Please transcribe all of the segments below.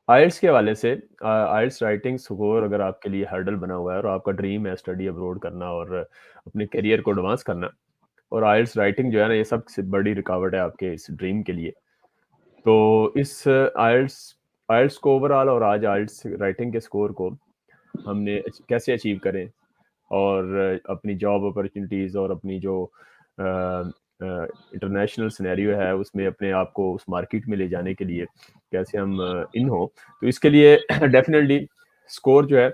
आइल्स के हवाले से आइल्स राइटिंग स्कोर अगर आपके लिए हर्डल बना हुआ है और आपका ड्रीम है स्टडी अब्रॉड करना और अपने करियर को एडवांस करना, और आइल्स राइटिंग जो है ना, ये सबसे बड़ी रुकावट है आपके इस ड्रीम के लिए। तो इस आइल्स आइल्स को ओवरऑल और आज आइल्स राइटिंग के स्कोर को हमने कैसे अचीव करें, और अपनी जॉब अपॉर्चुनिटीज़ और अपनी जो इंटरनेशनल सिनेरियो है उसमें अपने आप को उस मार्केट में ले जाने के लिए कैसे हम इन हो, तो इसके लिए डेफिनेटली स्कोर जो है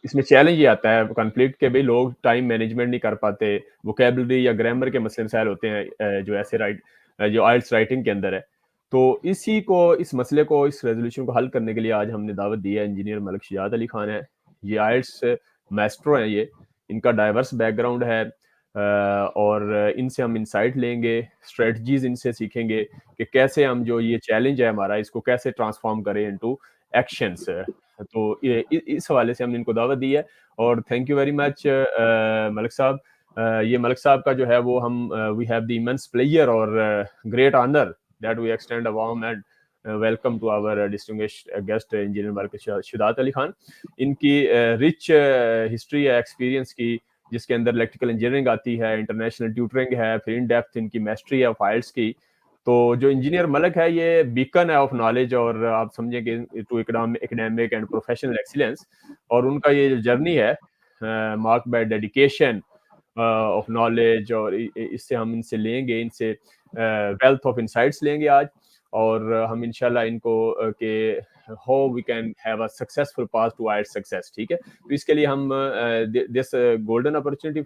इसमें चैलेंज ये आता है कॉन्फ्लिक्ट के, भाई लोग टाइम मैनेजमेंट नहीं कर पाते, वोकेबलरी या ग्रामर के मसले मसाइल होते हैं जो ऐसे जो आइल्स राइटिंग के अंदर है। तो इस मसले को, इस रेजोल्यूशन को हल करने के लिए आज हमने दावत दी है। इंजीनियर मलिक शुजात अली खान है, ये आइल्स मैस्ट्रो हैं, ये इनका डाइवर्स बैकग्राउंड है, और इनसे हम इंसाइट लेंगे, स्ट्रेटजीज इनसे सीखेंगे कि कैसे हम जो ये चैलेंज है हमारा, इसको कैसे ट्रांसफॉर्म करें इनटू एक्शंस। तो इस हवाले से हमने इनको दावत दी है, और thank you very much Malik sahab. ये मलिक साहब का जो है वो हम we have the immense pleasure और great honour that we extend a warm and welcome to our distinguished guest engineer Malik Shujaat Ali Khan. इनकी रिच हिस्ट्री है एक्सपीरियंस की, जिसके अंदर इलेक्ट्रिकल इंजीनियरिंग आती है, इंटरनेशनल ट्यूटरिंग है, फिर इन डेप्थ इनकी मैस्ट्री है फाइल्स की। तो जो इंजीनियर मलिक है ये बीकन है ऑफ नॉलेज, और आप समझेंगे to academic and professional excellence. और उनका ये जो जर्नी है marked by dedication of knowledge, और इससे हम इनसे लेंगे, इनसे वेल्थ ऑफ इंसाइट्स लेंगे आज, और हम इंशाल्लाह इनको के how we can have a successful path to our success. ठीक है, तो इसके लिए हम this golden opportunity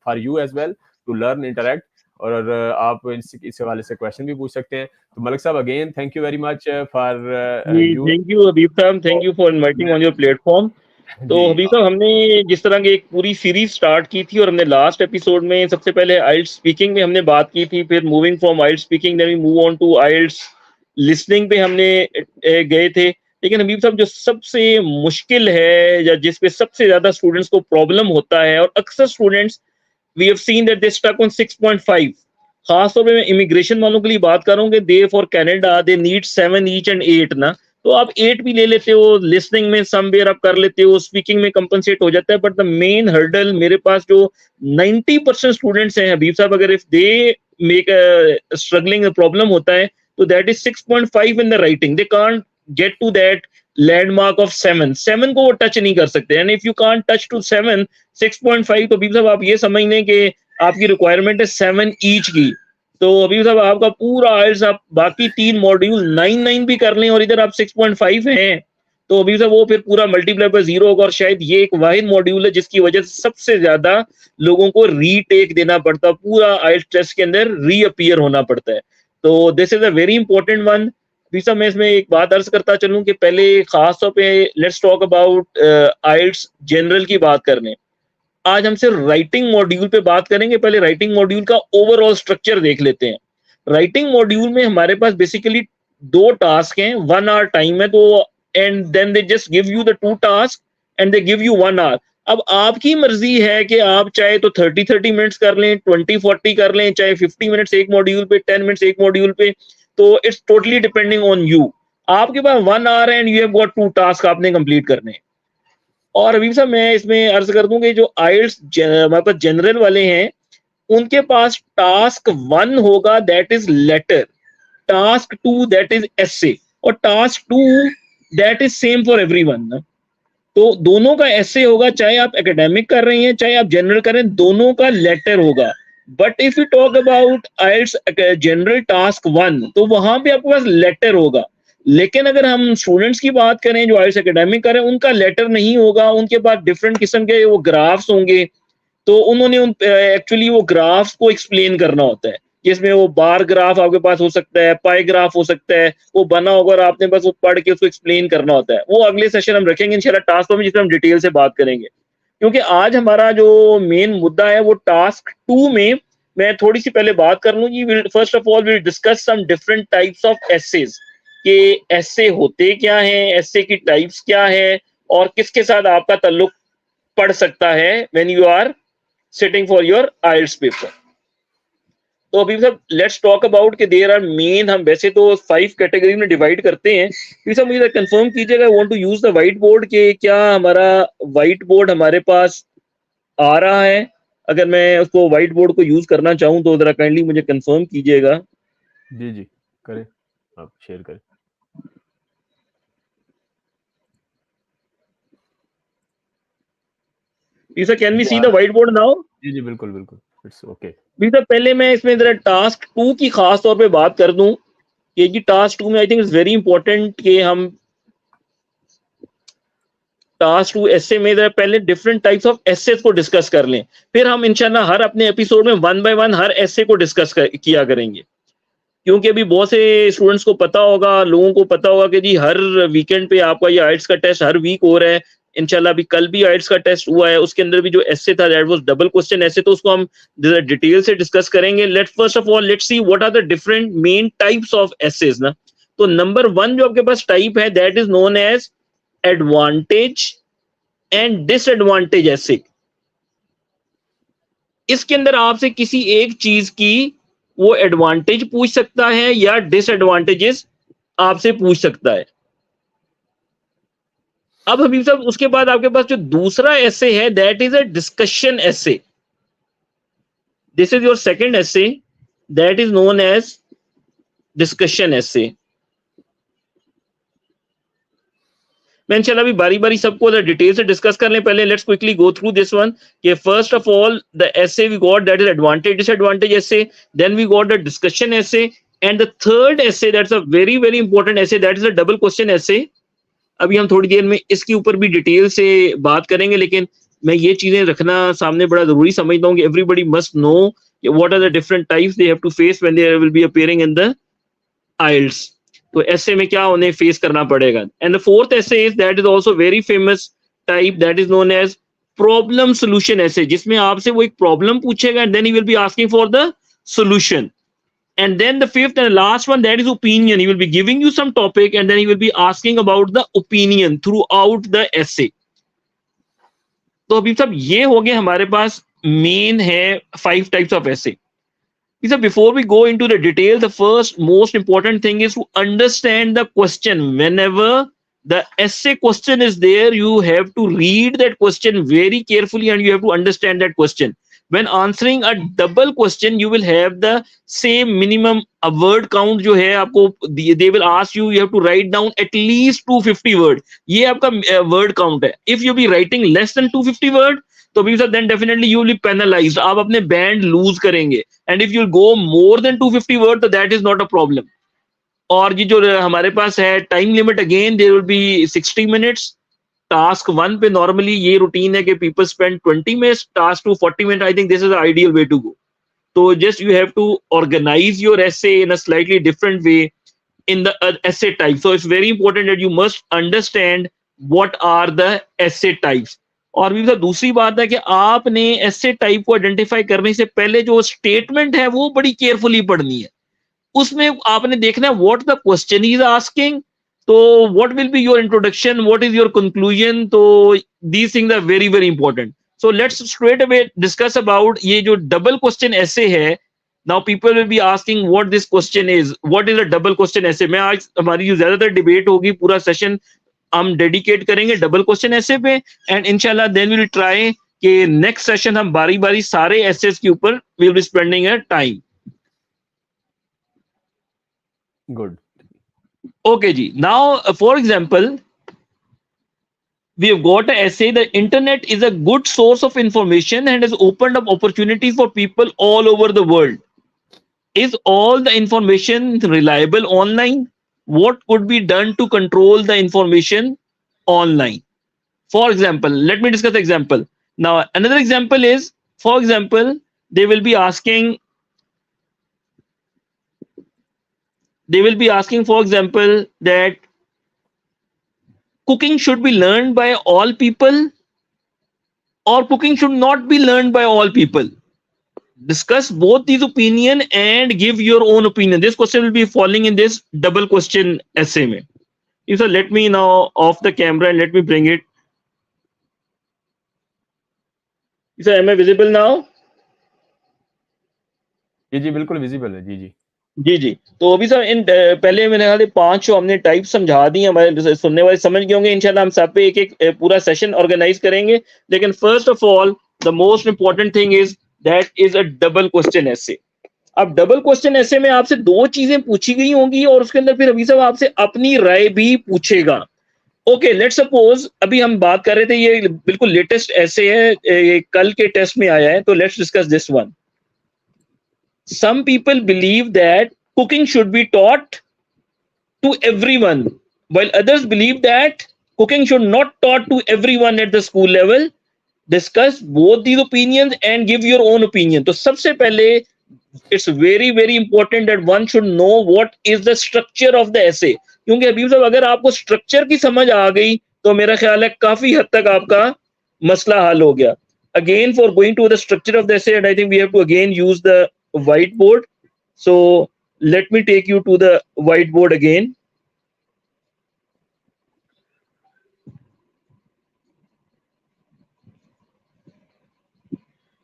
for you as well to learn interact, और आप इस हवाले से क्वेश्चन भी पूछ सकते हैं। तो Malik sahab again thank you very much for you. Thank you Habib sahab, thank you for inviting on your platform. तो जी हबीब साहब, हमने जिस तरह की एक पूरी सीरीज स्टार्ट की थी, और हमने लास्ट एपिसोड में सबसे पहले आइल्स स्पीकिंग में हमने बात की थी, फिर moving from IELTS speaking then we move on to IELTS listening पे हमने गए थे। लेकिन हबीब साहब, जो सबसे मुश्किल है या जिस पे सबसे ज्यादा स्टूडेंट्स को प्रॉब्लम होता है, और अक्सर students we have seen that they stuck on 6.5, खासतौर पे मैं इमिग्रेशन वालों के लिए बात करूंगा, they for Canada they need 7 each and 8 ना। तो आप 8 भी ले लेते हो, लिसनिंग में समवेयर आप कर लेते हो, स्पीकिंग में कंपनसेट हो जाता है, बट द मेन हर्डल मेरे पास जो 90% स्टूडेंट्स हैं हबीब साहब, अगर if they make struggling problem होता है, तो that is 6.5 in the writing. They can't get to that landmark of 7 को वो टच नहीं कर सकते, and if you can't touch to 7, 6.5, तो हबीब साहब आप ये समझ लें कि आपकी रिक्वायरमेंट है 7 ईच की। तो अभी साहब आपका पूरा आइल्स, आप बाकी 3 मॉड्यूल 9 भी कर लें और इधर आप 6.5 हैं, तो अभी साहब वो फिर पूरा मल्टीप्लाई बाय 0 होगा। और शायद ये एक वाहिद मॉड्यूल है जिसकी वजह से सबसे ज्यादा लोगों को रीटेक देना पड़ता है, पूरा आइल्स टेस्ट के अंदर रीअपियर होना पड़ता है। तो this is a very important one. अभी साहब मैं इसमें एक बात अर्ज करता चलूं कि पहले खास तौर पे let's talk about IELTS general की बात कर लें। आज हम सिर्फ राइटिंग मॉड्यूल पे बात करेंगे। पहले राइटिंग मॉड्यूल का ओवरऑल स्ट्रक्चर देख लेते हैं। राइटिंग मॉड्यूल में हमारे पास बेसिकली 2 टास्क हैं, 1 आवर टाइम है, तो and then they just give you the 2 task and they give you 1 hour. अब आपकी मर्जी है कि आप चाहे तो 30 मिनट्स कर लें, 20-40 कर लें, चाहे 50 मिनट्स एक मॉड्यूल पे, 10 मिनट्स एक मॉड्यूल पे, तो it's totally depending on you. आपके पास 1 आवर है and you have got 2 task आपने कंप्लीट करने हैं। और अभी साहब मैं इसमें अर्ज कर दूं कि जो आइल्स हमारे पास जनरल वाले हैं, उनके पास टास्क 1 होगा, that is letter, task 2 that is essay, और task 2 that is same for everyone. तो दोनों का एसे होगा, चाहे आप एकेडमिक कर रहे हैं चाहे आप जनरल कर रहे हैं, दोनों का लेटर होगा। But if you talk about IELTS general task 1, तो वहां पे आपके पास लेटर होगा। लेकिन अगर हम स्टूडेंट्स की बात करें जो आइल्स एकेडमिक करें, उनका लेटर नहीं होगा, उनके पास डिफरेंट किस्म के वो ग्राफ्स होंगे। तो उन्होंने एक्चुअली वो ग्राफ्स को एक्सप्लेन करना होता है, जिसमें वो बार ग्राफ आपके पास हो सकता है, पाई ग्राफ हो सकता है, वो बना होगा और आपने बस वो पढ़ के उसको एक्सप्लेन करना होता है। वो अगले सेशन हम रखेंगे इंशाल्लाह टास्क में, जिसमें हम डिटेल से बात करेंगे। क्योंकि आज हमारा जो मेन मुद्दा है वो टास्क 2 में, मैं थोड़ी सी पहले बात कर लूँ जी। First of all will discuss some different types of essays, कि एसे होते क्या हैं, एसे की टाइप्स क्या है, और किसके साथ आपका ताल्लुक पड़ सकता है when you are sitting for your IELTS paper. तो अभी सब लेट्स टॉक अबाउट कि देयर आर मेन, हम वैसे तो 5 कैटेगरी में डिवाइड करते हैं। फिर सब मुझे कंफर्म कीजिएगा, I want to use the whiteboard, कि क्या हमारा व्हाइट बोर्ड हमारे पास आ रहा है। अगर मैं उसको व्हाइट बोर्ड को यूज करना चाहूँ तो जरा काइंडली मुझे कंफर्म कीजिएगा। जी जी करें, आप शेयर करें। सर कैन वी जी सी आ द रहा व्हाइट बोर्ड नाउ? है। जी जी बिल्कुल बिल्कुल, इट्स ओके। सर पहले मैं इसमें जरा टास्क 2 की खास तौर पे बात कर दूं कि जी टास्क 2 में I think it's very important कि हम टास्क 2 एसे में जरा पहले डिफरेंट टाइप्स ऑफ एसेस को डिस्कस कर लें, फिर हम इंशाल्लाह हर अपने एपिसोड में 1 बाय 1 हर एसे को डिस्कस किया करेंगे। क्योंकि अभी बहुत से स्टूडेंट्स को पता होगा, लोगों को पता होगा कि जी हर वीकेंड पे आपका ये आइल्स का टेस्ट हर वीक हो रहा है। इंशाल्लाह अभी कल भी आइल्स का टेस्ट हुआ है, उसके अंदर भी जो एसे था that was double question essay, तो उसको हम डिटेल से डिस्कस करेंगे। Let first of all let's see what are the different main types of essays ना। तो नंबर 1 जो आपके पास टाइप है that is known as advantage and disadvantage essay. इसके अंदर आपसे किसी एक चीज की वो एडवांटेज पूछ सकता है या डिसएडवांटेजेस आपसे पूछ सकता है। अब हबीब साहब उसके बाद आपके पास जो दूसरा एसे है that is a discussion essay. This is your second essay, that is known as discussion essay. मैं इंशाल्लाह अभी बारी बारी सबको डिटेल से डिस्कस कर लें। पहले let's quickly go through this one कि first of all the essay we got that is advantage disadvantage essay, then we got the discussion essay, and the third essay that's a very very important essay that is a double question essay. अभी हम थोड़ी देर में इसके ऊपर भी detail से बात करेंगे, लेकिन मैं ये चीजें रखना सामने बड़ा जरूरी समझता हूँ कि everybody must know what are the different types they have to face when they will be appearing in the IELTS. तो ऐसे में क्या उन्हें फेस करना पड़ेगा। And the fourth essay is that is also very famous type that is known as problem solution essay, जिसमें आपसे वो एक प्रॉब्लम पूछेगा and then he will be asking for the solution. And then the fifth and last one that is opinion. He will be giving you some topic and then he will be asking about the opinion throughout the essay. तो अभी सब ये हो गए हमारे पास main है 5 types of essay. So before we go into the detail, the first most important thing is to understand the question. Whenever the essay question is there, you have to read that question very carefully and you have to understand that question. When answering a double question, you will have the same minimum a word count जो है आपको they will ask you have to write down at least 250 word. ये आपका word count है. If you be writing less than 250 word, तो भी sir then definitely you will be penalized. आप अपने band lose करेंगे. And if you go more than 250 word, तो that is not a problem. और ये जो हमारे पास है time limit again there will be 60 minutes. Task 1 पे नॉर्मली ये रूटीन है कि people spend 20 minutes, task 2 40 minute. I think this is the ideal way to go. तो just you have to organise your essay in a slightly different way in the essay type. So it's very important that you must understand what are the essay types. और भी sir दूसरी बात है कि आपने essay type को identify करने से पहले जो स्टेटमेंट है वो बड़ी केयरफुली पढ़नी है। उसमें आपने देखना है what the question is asking, तो what will be your introduction, what is your conclusion. तो these things are very very important. So let's straight away discuss about ये जो डबल क्वेश्चन ऐसे है। Now people will be asking what this question is, what is a double question essay. मैं आज हमारी जो ज्यादातर debate होगी पूरा सेशन हम डेडिकेट करेंगे डबल क्वेश्चन ऐसे पे, एंड इंशाल्लाह देन वी विल ट्राई कि नेक्स्ट सेशन हम बारी बारी सारे एसेस के ऊपर we will be spending a time. Good. Okay, ji. Now, for example, we have got an essay. The internet is a good source of information and has opened up opportunities for people all over the world. Is all the information reliable online? What could be done to control the information online? For example, let me discuss the example. Now, another example is, for example, they will be asking, for example, that cooking should be learned by all people or cooking should not be learned by all people. Discuss both these opinion and give your own opinion. This question will be falling in this double question essay mein. So let me now off the camera and let me bring it. So am I visible now? जी बिल्कुल visible है। जी। जी, जी। तो अभी sir इन पहले मैंने कहा 5 जो हमने टाइप समझा दी हैं, हमारे सुनने वाले समझ गए होंगे। इंशाल्लाह हम सब पे एक-एक पूरा सेशन ऑर्गेनाइज़ करेंगे। लेकिन first of all the most important thing is that is a double question essay. अब डबल क्वेश्चन ऐसे में आपसे 2 चीज़ें पूछी गई होंगी और उसके अंदर फिर अभी साहब आपसे अपनी राय भी पूछेगा। ओके, लेट्स सपोज़ अभी हम बात कर रहे थे, ये बिल्कुल लेटेस्ट ऐसे है, ये कल के टेस्ट में आया है, तो let's discuss this one. Some people believe that cooking should be taught to everyone, while others believe that cooking should not taught to everyone at the school level. Discuss both these opinions and give your own opinion. तो सबसे पहले it's very important that one should know what is the structure of the essay, क्योंकि हबीब साहब अगर आपको structure की समझ आ गई तो मेरा ख्याल है काफी हद तक आपका मसला हल हो गया. Again, for going to the structure of the essay, and I think we have to again use the whiteboard. So let me take you to the whiteboard again.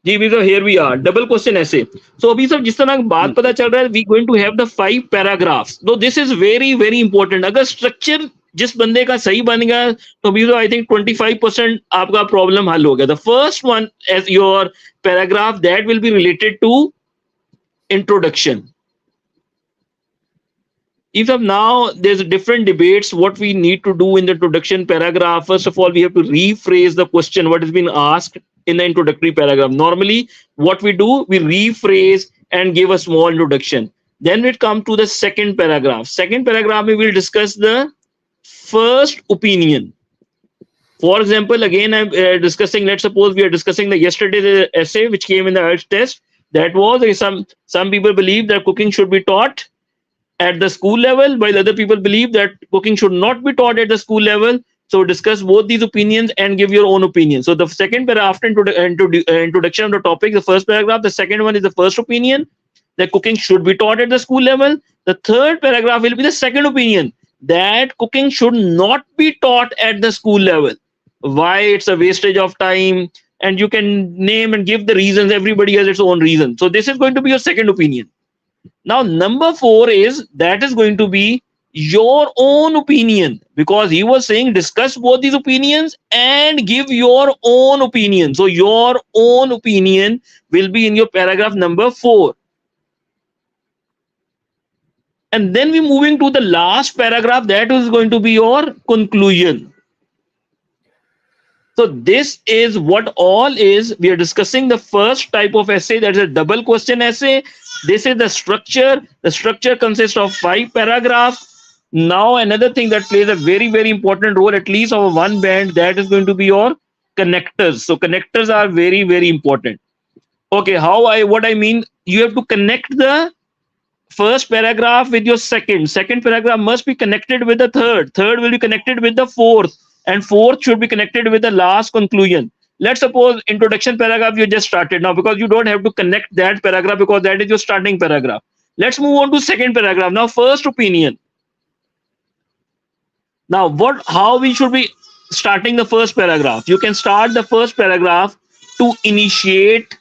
जी अभी तो here we are, double question essay. So अभी सब जिस तरह बात पता चल रहा है, we going to have the 5 paragraphs. So this is very important. अगर स्ट्रक्चर जिस बंदे का सही बन गया तो अभी तो I think 25% आपका प्रॉब्लम हल हो गया. The first one as your paragraph that will be related to introduction. If now there's different debates what we need to do in the introduction paragraph. First of all, we have to rephrase the question what has been asked in the introductory paragraph. Normally what we do, we rephrase and give a small introduction. Then it comes to the second paragraph. Second paragraph we will discuss the first opinion. For example, again I'm discussing, let's suppose we are discussing the yesterday's essay which came in the IELTS test. That was some people believe that cooking should be taught at the school level, while other people believe that cooking should not be taught at the school level. So discuss both these opinions and give your own opinion. So the second paragraph after introduction of the topic, the first paragraph, the second one is the first opinion that cooking should be taught at the school level. The third paragraph will be the second opinion that cooking should not be taught at the school level. Why it's a wastage of time, and you can name and give the reasons. Everybody has its own reason. So this is going to be your second opinion. Now number 4 is that is going to be your own opinion, because he was saying discuss both these opinions and give your own opinion. So your own opinion will be in your paragraph number 4. And then we're moving to the last paragraph, that is going to be your conclusion. So this is what all is. We are discussing the first type of essay, that is a double question essay. This is the structure. The structure consists of 5 paragraphs. Now another thing that plays a very important role, at least of one band, that is going to be your connectors. So connectors are very important. Okay, what I mean, you have to connect the first paragraph with your second paragraph must be connected with the third will be connected with the fourth, and fourth should be connected with the last conclusion. Let's suppose introduction paragraph you just started now, because you don't have to connect that paragraph because that is your starting paragraph. Let's move on to second paragraph. Now first opinion. Now how we should be starting the first paragraph? You can start the first paragraph to initiate.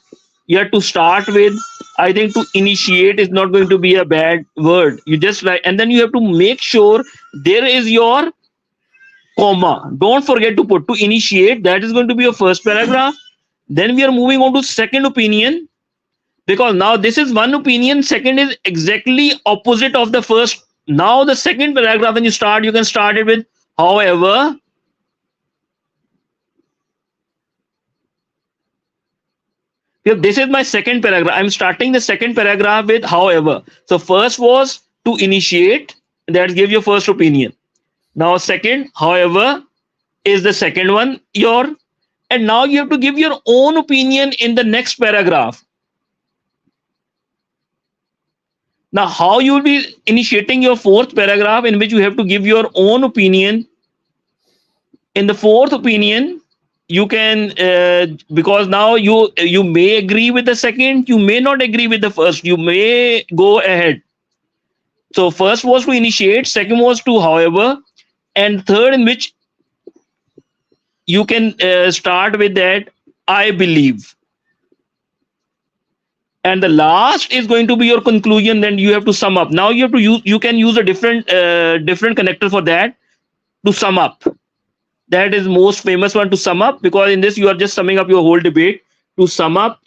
You have to start with, I think to initiate is not going to be a bad word. You just write, and then you have to make sure there is your comma. Don't forget to put to initiate. That is going to be your first paragraph. Then we are moving on to second opinion, because now this is one opinion. Second is exactly opposite of the first. Now the second paragraph, when you start, you can start it with however. This is my second paragraph. I'm starting the second paragraph with however. So first was to initiate, that gives your first opinion. Now second, however, is the second one and now you have to give your own opinion in the next paragraph. Now how you will be initiating your fourth paragraph, in which you have to give your own opinion. In the fourth opinion, you can because now you may agree with the second, you may not agree with the first, you may go ahead. So first was to initiate, second was to however, and third in which you can start with that I believe. and the last is going to be your conclusion. Then you have to sum up. Now you can use a different connector for that, to sum up. That is most famous one, to sum up, because in this you are just summing up your whole debate. To sum up,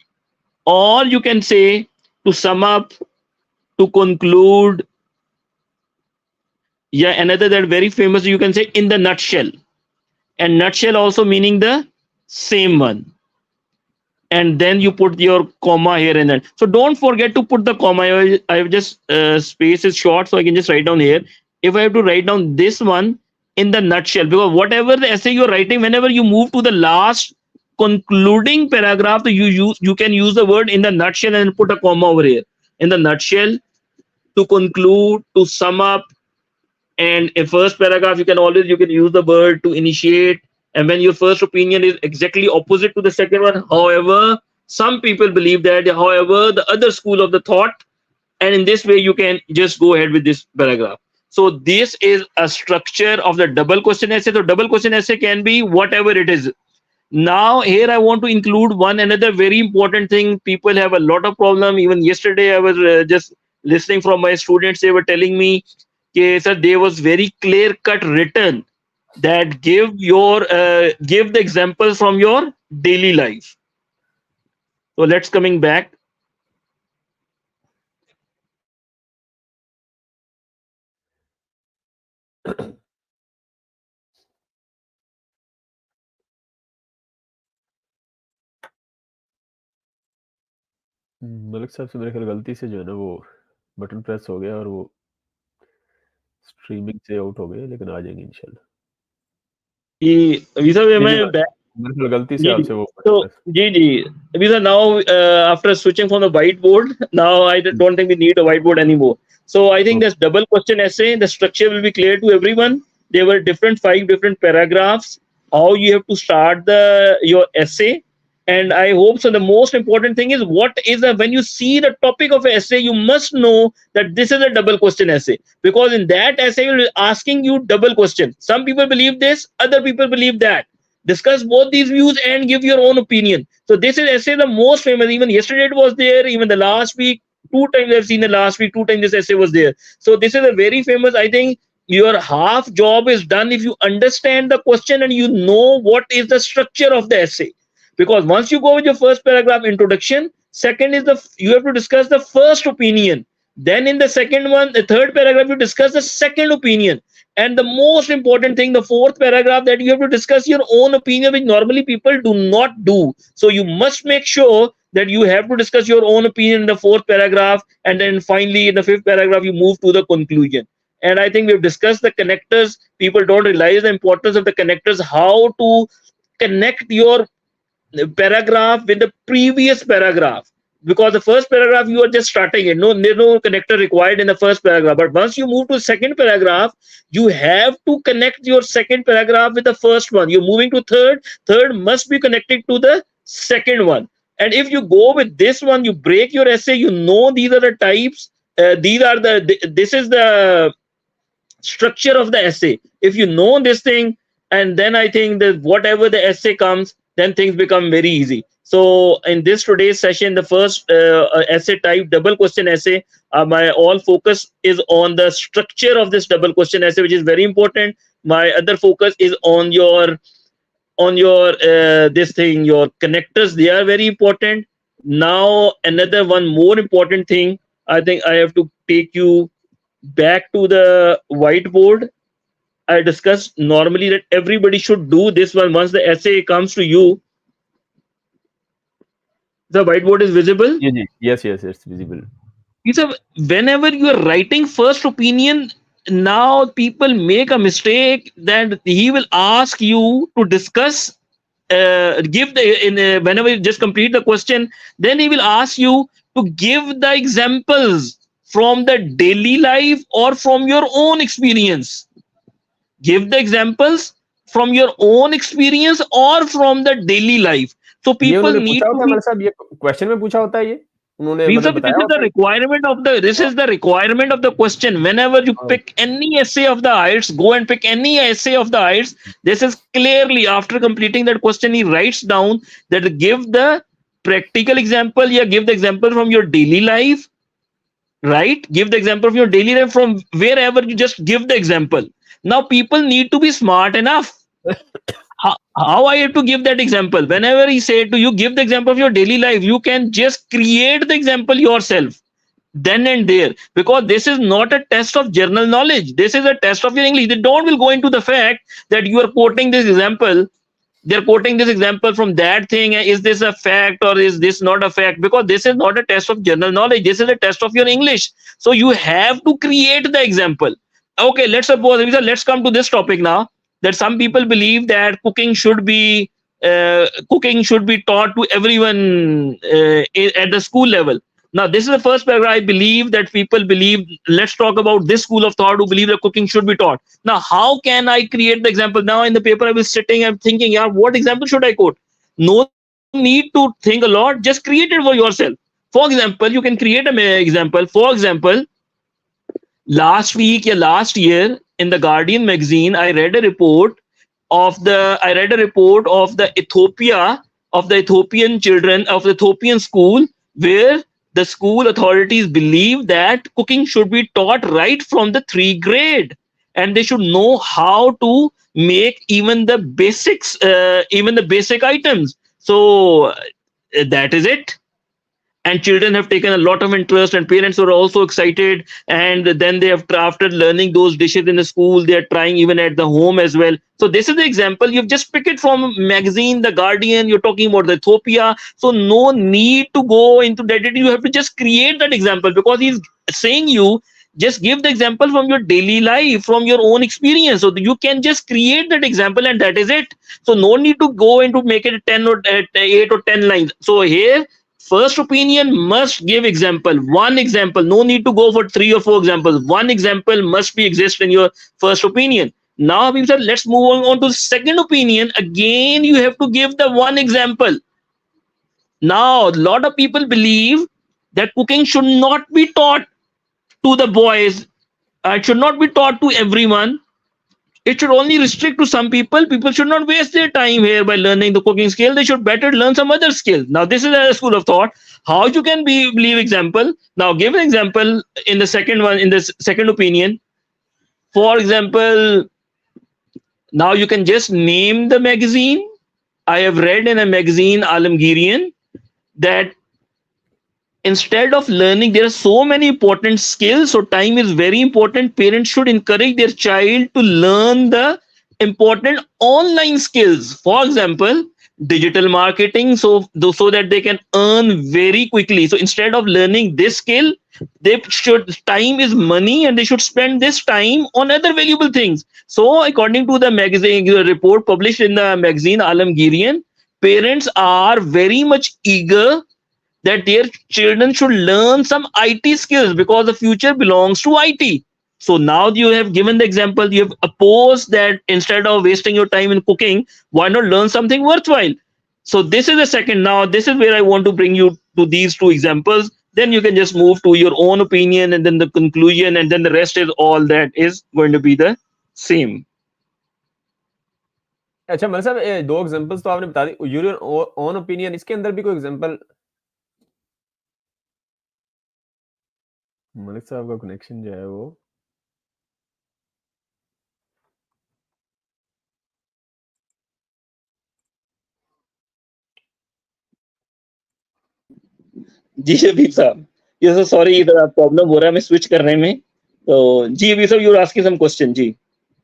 or you can say to sum up, to conclude. Yeah, another that very famous, you can say in the nutshell, and nutshell also meaning the same one. And then you put your comma here and then. So don't forget to put the comma. I have just space is short, so I can just write down here. If I have to write down this one, in the nutshell, because whatever the essay you're writing, whenever you move to the last concluding paragraph, so you can use the word in the nutshell and put a comma over here. In the nutshell, to conclude, to sum up. And in first paragraph, you can use the word to initiate. And when your first opinion is exactly opposite to the second one, however, some people believe that, however, the other school of the thought, and in this way you can just go ahead with this paragraph. So this is a structure of the double question essay. So double question essay can be whatever it is. Now here I want to include one another very important thing. People have a lot of problem. Even yesterday I was just listening from my students. They were telling me, okay, sir, there was very clear cut written that give the examples from your daily life. So let's coming back. Malik साहब से मेरे ख्याल गलती से जो है ना वो बटन प्रेस हो गया और वो स्ट्रीमिंग से आउट हो गए, लेकिन आ जाएंगे इंशाल्लाह। अभी सर मैं मेरे ख्याल गलती से आपसे वो so जी अभी sir now after switching from the whiteboard, now I don't think we need a whiteboard anymore. So I think this double question essay, the structure will be clear to everyone. There were five different paragraphs, how you have to start your essay. And I hope so. The most important thing is when you see the topic of an essay, you must know that this is a double question essay, because in that essay, you're asking you double question. Some people believe this, other people believe that. Discuss both these views and give your own opinion. So this is essay the most famous. Even yesterday it was there. Even the last week, 2 times I've seen the last week, 2 times this essay was there. So this is a very famous. I think your half job is done if you understand the question and you know what is the structure of the essay. Because once you go with your first paragraph introduction, second is you have to discuss the first opinion. Then in the second one, the third paragraph, you discuss the second opinion. And the most important thing, the fourth paragraph, that you have to discuss your own opinion, which normally people do not do. So you must make sure that you have to discuss your own opinion in the fourth paragraph. And then finally, in the fifth paragraph, you move to the conclusion. And I think we've discussed the connectors. People don't realize the importance of the connectors, how to connect your paragraph with the previous paragraph, because the first paragraph you are just starting it. There's no connector required in the first paragraph. But once you move to second paragraph, you have to connect your second paragraph with the first one. You're moving to third must be connected to the second one. And if you go with this one, you break your essay. These are the types. This is the structure of the essay. If you know this thing, and then I think that whatever the essay comes, then things become very easy. So in this today's session, the first essay type, double question essay, my all focus is on the structure of this double question essay, which is very important. My other focus is on your this thing, your connectors. They are very important. Now another one more important thing, I think I have to take you back to the whiteboard. I discussed normally that everybody should do this one once the essay comes to you. The whiteboard is visible? Yes, it's visible. Whenever you are writing first opinion, now people make a mistake that he will ask you to discuss, whenever you just complete the question, then he will ask you to give the examples from the daily life or from your own experience. Give the examples from your own experience or from the daily life. So people need to ये question में पूछा होता है ये उन्होंने this is the requirement of the question. Whenever you pick any essay of the IELTS, go and pick any essay of the IELTS. This is clearly after completing that question, he writes down that give the practical example, yeah, give the example from your daily life, right? Give the example of your daily life from wherever, you just give the example. Now people need to be smart enough. How I have to give that example? Whenever he said to you, give the example of your daily life, you can just create the example yourself then and there, because this is not a test of general knowledge, this is a test of your English. They don't will go into the fact that you are quoting this example, they're quoting this example from that thing, is this a fact or is this not a fact, because this is not a test of general knowledge, this is a test of your English. So you have to create the example. Okay, let's suppose, let's come to this topic now, that some people believe that cooking should be taught to everyone at the school level. Now this is the first paragraph. I believe that people believe, let's talk about this school of thought who believe that cooking should be taught. Now how can I create the example? Now in the paper I was sitting, I'm thinking, yeah, what example should I quote? No need to think a lot, just create it for yourself. For example, you can create an example. For example, last week or last year in the Guardian magazine, I read a report of the Ethiopian children of the Ethiopian school, where the school authorities believe that cooking should be taught right from the 3rd grade, and they should know how to make even the basics, even the basic items. So that is it. And children have taken a lot of interest, and parents are also excited, and then they have, after learning those dishes in the school, they are trying even at the home as well. So this is the example. You've just picked it from magazine, the Guardian, you're talking about the Ethiopia, so no need to go into that. You have to just create that example, because he's saying you just give the example from your daily life, from your own experience, so you can just create that example, and that is it. So no need to go into make it 10 or 8 or 10 lines. So here, first opinion must give example, one example. No need to go for 3 or 4 examples. One example must be exist in your first opinion. Now we said, let's move on to second opinion. Again, you have to give the one example. Now, a lot of people believe that cooking should not be taught to the boys. It should not be taught to everyone. It should only restrict to some people. People should not waste their time here by learning the cooking skill. They should better learn some other skill. Now, this is a school of thought. How you can believe example? Now, give an example in the second one, in the second opinion. For example, now you can just name the magazine. I have read in a magazine, Alamgirian, that instead of learning, there are so many important skills, so time is very important. Parents should encourage their child to learn the important online skills, for example digital marketing, so that they can earn very quickly. So instead of learning this skill, they should, time is money, and they should spend this time on other valuable things. So according to the magazine, the report published in the magazine Alamgirian, parents are very much eager that their children should learn some IT skills, because the future belongs to IT. So now you have given the example, you have opposed that instead of wasting your time in cooking, why not learn something worthwhile? So this is the second. Now this is where I want to bring you to these 2 examples. Then you can just move to your own opinion, and then the conclusion, and then the rest is all that is going to be the same. अच्छा मलिक साहब, 2 examples तो आपने बता दी, your own opinion, इसके अंदर भी कोई example? Malik sahab का कनेक्शन जो है वो जी हबीब साहब, ये तो सॉरी, इधर प्रॉब्लम हो रहा है मैं स्विच करने में। तो जी Habib sahab, you are asking some question. जी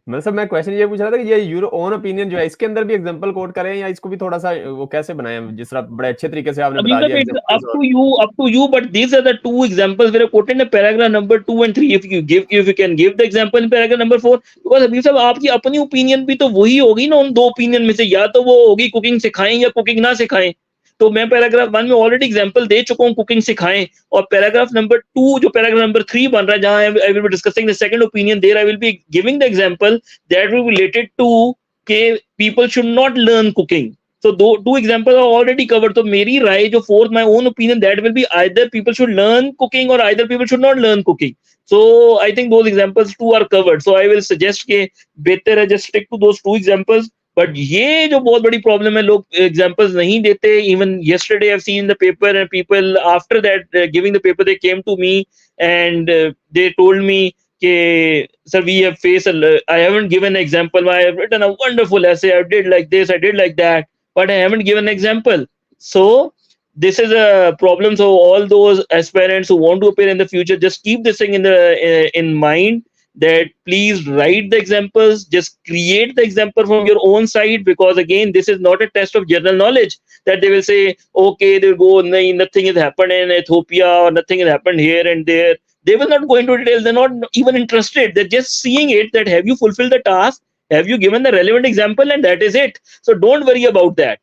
मतलब सर, मैं क्वेश्चन ये पूछ रहा था कि ये योर ओन ओपिनियन जो है, इसके अंदर भी एग्जांपल कोट करें, या इसको भी थोड़ा सा वो कैसे बनाएं, जिस तरह बड़े अच्छे तरीके से आपने बता दिया। up to you, but these are the 2 examples where I quoted in paragraph number 2 and 3. If you can give the example in paragraph number 4, because हबीब साहब आपकी अपनी ओपिनियन भी तो वही होगी ना उन 2 ओपिनियन में से, या तो वो होगी कुकिंग सिखाएं या कुकिंग ना सिखाएं। तो मैं पैराग्राफ 1 में ऑलरेडी एग्जांपल दे चुका हूं, कुकिंग सिखाएं, और पैराग्राफ नंबर 2 जो पैराग्राफ नंबर 3 बन रहा है, जहां I will be discussing the second opinion, there I will be giving the example that will be related to के people should not learn cooking. So two examples are already covered. So मेरी राय जो fourth, my own opinion, that will be either people should learn cooking or either people should not learn cooking. So I think those examples 2 are covered. So I will suggest के बेहतर है just stick to those 2 examples. But ये जो बहुत बड़ी problem है, लोग examples नहीं देते. Even yesterday I've seen the paper and people after that giving the paper, they came to me and they told me कि sir, we have faced I haven't given an example, I have written a wonderful essay, I did like this, I did like that, but I haven't given an example. So this is a problem. So all those aspirants who want to appear in the future, just keep this thing in mind, that please write the examples, just create the example from your own side, because again, this is not a test of general knowledge that they will say, okay, they'll go, nothing has happened in Ethiopia or nothing has happened here and there. They will not go into details. They're not even interested. They're just seeing it, that have you fulfilled the task? Have you given the relevant example? And that is it. So don't worry about that.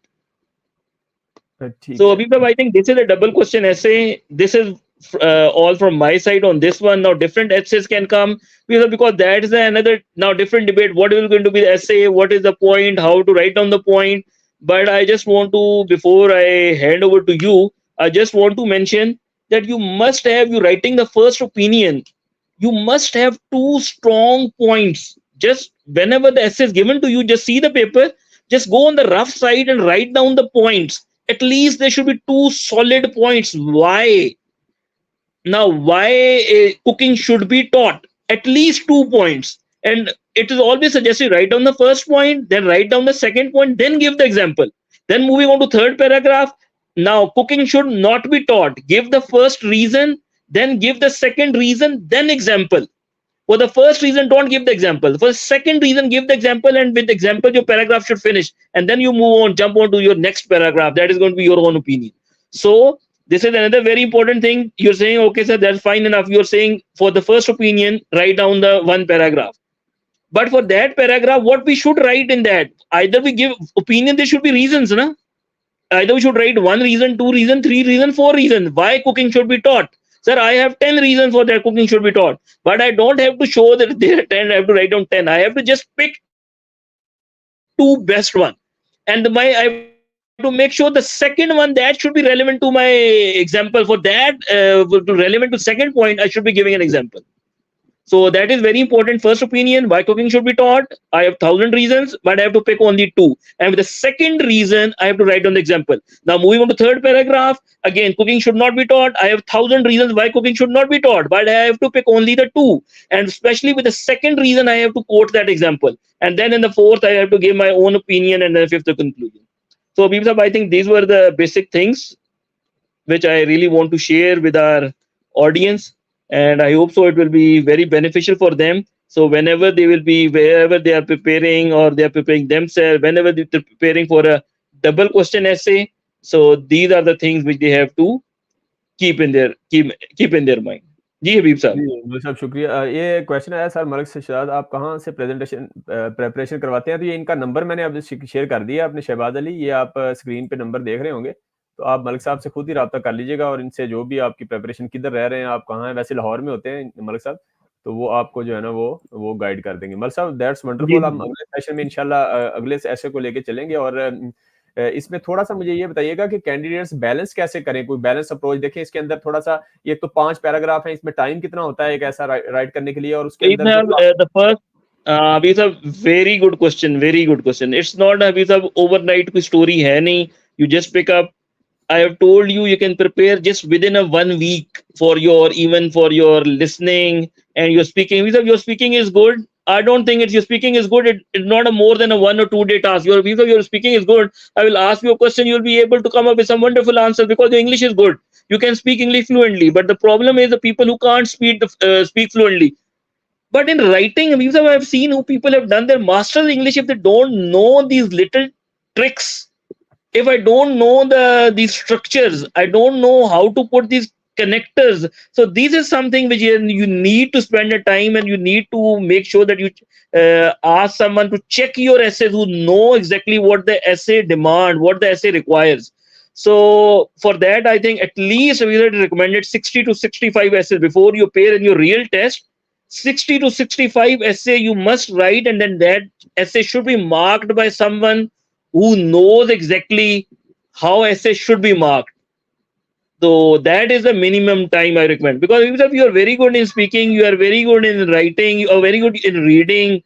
ठीक So है. Habib, I think this is a double question essay. This is all from my side on this one. Now different essays can come, because that is another now different debate. What is going to be the essay? What is the point? How to write down the point? But I just want to, before I hand over to you, I just want to mention that you must have, you writing the first opinion, you must have two strong points. Just whenever the essay is given to you, just see the paper, just go on the rough side and write down the points. At least there should be two solid points. Why? Now, why cooking should be taught? At least 2 points. And it is always suggested, write down the first point, then write down the second point, then give the example. Then moving on to third paragraph. Now, cooking should not be taught. Give the first reason, then give the second reason, then example. For the first reason, don't give the example. For the second reason, give the example, and with the example, your paragraph should finish. And then you move on, jump on to your next paragraph. That is going to be your own opinion. So this is another very important thing. You're saying, okay, sir, that's fine enough. You're saying for the first opinion, write down the one paragraph. But for that paragraph, what we should write in that? Either we give opinion, there should be reasons, na? Either we should write one reason, two reason, three reason, four reasons why cooking should be taught. Sir, I have 10 reasons for that cooking should be taught, but I don't have to show that there are 10. I have to write down 10. I have to just pick two best one, and I have to make sure the second one that should be relevant to my example. For that, relevant to second point, I should be giving an example. So that is very important. First opinion, why cooking should be taught. I have 1,000 reasons, but I have to pick only two. And with the second reason, I have to write down the example. Now moving on to third paragraph, again, cooking should not be taught. I have 1,000 reasons why cooking should not be taught, but I have to pick only the two. And especially with the second reason, I have to quote that example. And then in the fourth, I have to give my own opinion, and then fifth, the conclusion. So Habib Sahab, I think these were the basic things which I really want to share with our audience. And I hope so it will be very beneficial for them. So whenever they will be, wherever they are preparing, or they are preparing themselves, whenever they're preparing for a double question essay, so these are the things which they have to keep in their mind. जी हबीब साहब. जी, मलिक साहब शुक्रिया. ये question आया sir Malik Shujaat, आप कहाँ से preparation करवाते हैं? तो ये इनका नंबर मैंने अब शेयर कर दिया अपने शहबाज अली, ये आप स्क्रीन पे नंबर देख रहे होंगे. तो आप मलिक साहब से खुद ही राब्ता कर लीजिएगा, और इनसे जो भी आपकी प्रिपरेशन, किधर रह रहे हैं आप, कहाँ हैं, वैसे लाहौर में होते हैं मलिक साहब, तो वो आपको जो है ना वो गाइड कर देंगे. मलिक साहब दैट्स वंडरफुल. हम अगले सेशन में इंशाल्लाह अगले ऐसे को लेके चलेंगे. और इसमें थोड़ा सा मुझे ये बताइएगा कि कैंडिडेट्स बैलेंस कैसे करें, कोई बैलेंस अप्रोच देखें इसके अंदर. थोड़ा सा, ये तो 5 पैराग्राफ है, इसमें टाइम कितना होता है एक ऐसा राइट करने के लिए? और उसके अंदर the first अभी सब very good question. It's not अभी सब overnight कोई story है नहीं. You just pick up. I have told you, you can prepare just within a 1 week for your, even for your listening and your speaking. Your speaking is good. I don't think it's your speaking is good. It's not a more than a 1 or 2 day task. Your speaking is good. I will ask you a question. You'll be able to come up with some wonderful answers because your English is good. You can speak English fluently. But the problem is the people who can't speak fluently. But in writing, I've seen who people have done their master's English if they don't know these little tricks. If I don't know these structures, I don't know how to put these connectors. So this is something which you need to spend a time, and you need to make sure that you ask someone to check your essays who know exactly what the essay demand, what the essay requires. So for that, I think at least we recommended 60 to 65 essays before you appear in your real test. 60 to 65 essay you must write, and then that essay should be marked by someone who knows exactly how essay should be marked. So that is the minimum time I recommend. Because if you are very good in speaking, you are very good in writing, you are very good in reading,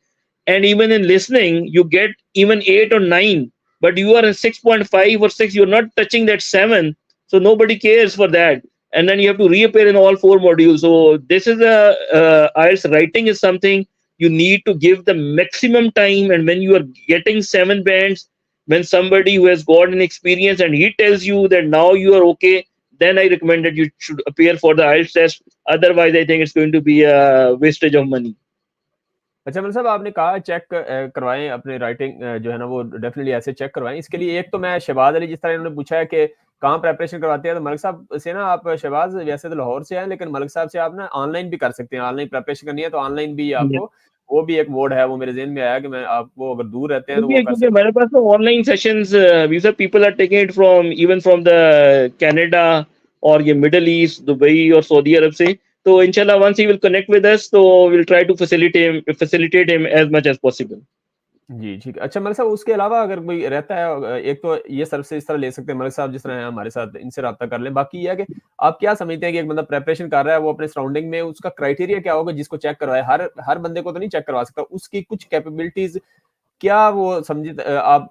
and even in listening you get even 8 or 9, but you are in 6.5 or 6, you're not touching that 7, so nobody cares for that, and then you have to reappear in all 4 modules. So this is a IELTS writing is something you need to give the maximum time, and when you are getting 7 bands, when somebody who has got an experience and he tells you that now you are okay, then I recommend that you should appear for the IELTS test. Otherwise I think it's going to be a wastage of money. अच्छा मतलब साहब आपने कहा check करवाएँ अपने writing जो है ना वो डेफिनिटली ऐसे चेक करवाएँ। इसके लिए एक तो मैं शहबाज़ अली जिस तरह इन्होंने पूछा है कि कहाँ प्रिपरेशन करवाते हैं, तो मलिक साहब से ना आप शहबाज़ वैसे तो लाहौर से हैं, लेकिन मलिक साहब से आप ना ऑनलाइन भी कर सकते हैं। ऑनलाइन प्रिपरेशन करनी है तो ऑनलाइन भी आपको वो भी एक मोड है, वो मेरे ज़हन में आया कि मैं आपको अगर दूर रहते हैं तो वो कर क्योंकि सकते हमारे पास तो online sessions visa people are taking it from even from the Canada और ये मिडल ईस्ट दुबई और सऊदी अरब से, तो इंशाल्लाह once he will connect with us तो will try to facilitate him as much as possible. जी, ठीक है। अच्छा मलिक साहब उसके अलावा अगर कोई रहता है एक तो ये सर्विस इस तरह ले सकते हैं मलिक साहब जिस तरह हैं हमारे साथ इनसे राब्ता कर लें। बाकी ये है कि आप क्या समझते हैं कि एक बंदा प्रिपरेशन कर रहा है वो अपने सराउंडिंग में उसका क्राइटेरिया क्या होगा जिसको चेक करवाए? हर बंदे को तो नहीं चेक करवा सकता। उसकी कुछ कैपेबिलिटीज़ क्या वो आप